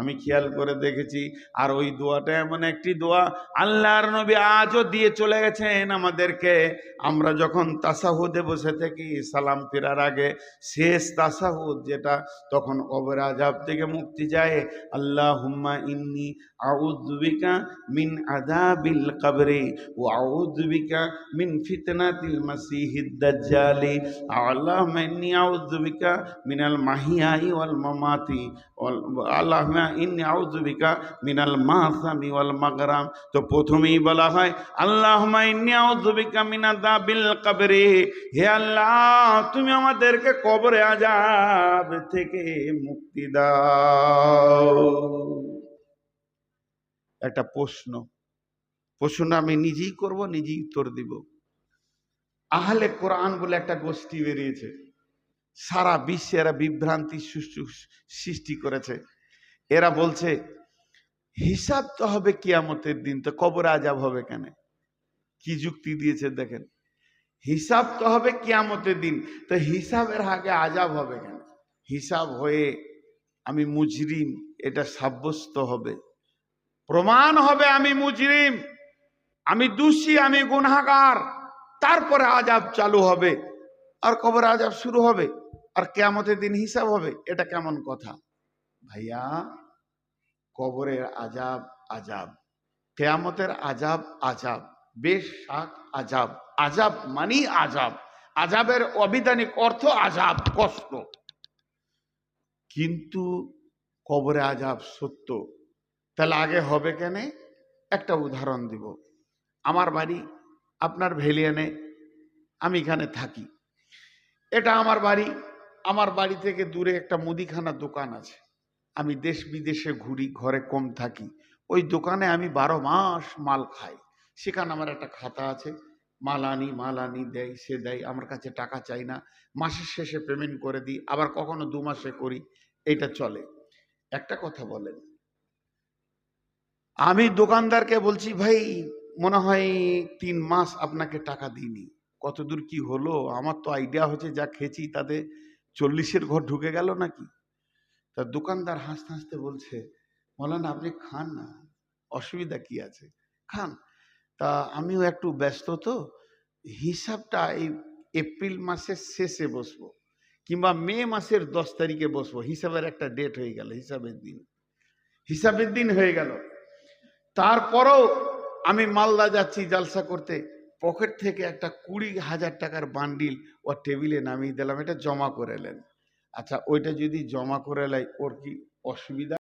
আমি খেয়াল করে দেখেছি। আর ওই দোয়াটা এমন একটি দোয়া আল্লাহর নবী আজও দিয়ে চলে গেছেন আমাদেরকে। আমরা যখন তাসাহুদে বসে থাকি সালাম ফেরার আগে শেষ তাসাহুদ যেটা, তখন কবর আযাব থেকে মুক্তি যায়। আল্লাহুম্মা ইন্নী আউযু বিকা মিন আযাবিল কবরি ওয়া আউযু বিকা মিন ফিতনাতিল মাসিহিদ দাজ্জালি। আল্লাহুম্মা ইন্নী আউযু বিকা মিনাল মাহিয়াই ওয়াল মামাতি, আল্লাহুম্মা ইন্নী আউযু বিকা মিনাল মাসামি ওয়াল মাগরাম। তো প্রথমেই বলা হয় আল্লাহুম্মা ইন্নী আউযু বিকা মিন আযাবিল কবরি, হে আল্লাহ তুমি আমাদেরকে কবরে আযাব থেকে মুক্তি দাও। একটা প্রশ্ন আমি নিজেই করব, নিজেই উত্তর দিব। আহলে কোরআন বলে একটা গোষ্ঠী বেরিয়েছে, সারা বিশ্বে এরা বিভ্রান্তি সৃষ্টি করেছে। এরা বলছে হিসাব তো হবে কিয়ামতের দিন, তো কবরে আযাব হবে কেন? কি যুক্তি দিয়েছে দেখেন, হিসাব তো হবে কিয়ামতের দিন, তো হিসাবের আগে আযাব হবে কেন? হিসাব হয়ে আমি মুজরিম এটা সাব্যস্ত হবে, প্রমাণ হবে আমি মুজরিম, আমি দোষী, আমি গুনাহগার, তারপরে আযাব চালু হবে, আর কবরে আযাব শুরু হবে, আর কিয়ামতের দিন হিসাব হবে। এটা কেমন কথা ভাইয়া? কবরের আযাব আযাব, কিয়ামতের আযাব আযাব, বেশ শাক আযাব। আযাব মানে আযাব, আযাবের অবিধানিক অর্থ আযাব, কষ্ট। কিন্তু কবরে আযাব সত্য, তাহলে আগে হবে কেন? একটা উদাহরণ দিব। আমার বাড়ি আপনার ভেলিয়ানে, আমি এখানে থাকি, এটা আমার বাড়ি। আমার বাড়ি থেকে দূরে একটা মুদিখানা দোকান আছে। আমি দেশ বিদেশে ঘুরি, ঘরে কম থাকি, ওই দোকানে আমি 12 মাস মাল খাই। সেখানে আমার একটা খাতা আছে, মাল আনি দেয়, সে দেয়, আমার কাছে টাকা চাই না, মাসের শেষে পেমেন্ট করে দিই, আবার কখনো 2 মাসে করি, এটা চলে। একটা কথা বলেন, আমি দোকানদারকে বলছি ভাই মনে হয় 3 মাস আপনাকে টাকা দিইনি, কতদূর কি হলো? আমার তো আইডিয়া হচ্ছে যা খেয়েছি তাতে 40-এর ঘর ঢুকে গেল নাকি। তা দোকানদার হাসতে হাসতে বলছে, মৌলানা আপনি খান না, অসুবিধা কি আছে, খান। তা আমিও একটু ব্যস্ত, তো হিসাবটা এই এপ্রিল মাসের শেষে বসবো, কিংবা মে মাসের 10 তারিখে বসবো। হিসাবের একটা ডেট হয়ে গেল, হিসাবের দিন হয়ে গেল। তারপরও আমি মালদা যাচ্ছি জালসা করতে, পকেট থেকে একটা 20,000 টাকার বান্ডিল ও টেবিলে নামিয়ে দিলাম, এটা জমা করে এলেন। আচ্ছা ওইটা যদি জমা করে লাই, ওর কি অসুবিধা?